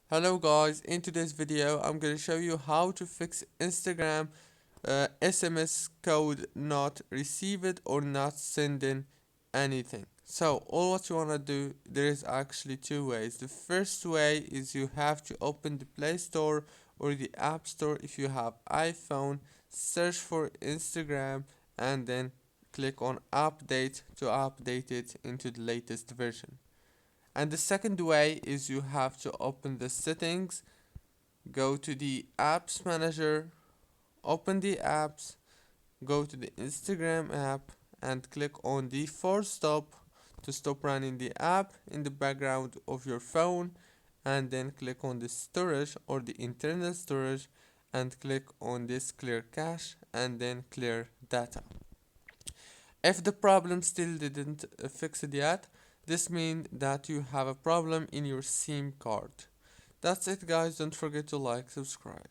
Hello guys, in today's video I'm going to show you how to fix Instagram SMS code not received or not sending anything. So all what you want to do, there is actually two ways. The first way is you have to open the Play Store or the App Store if you have iPhone, search for Instagram and then click on update to update it into the latest version. And the second way is you have to open the settings, go to the apps manager, open the apps, go to the Instagram app and click on the force stop to stop running the app in the background of your phone, and then click on the storage or the internal storage and click on this clear cache and then clear data. If the problem still didn't fix it yet, this means that you have a problem in your SIM card. That's it guys, don't forget to like, subscribe.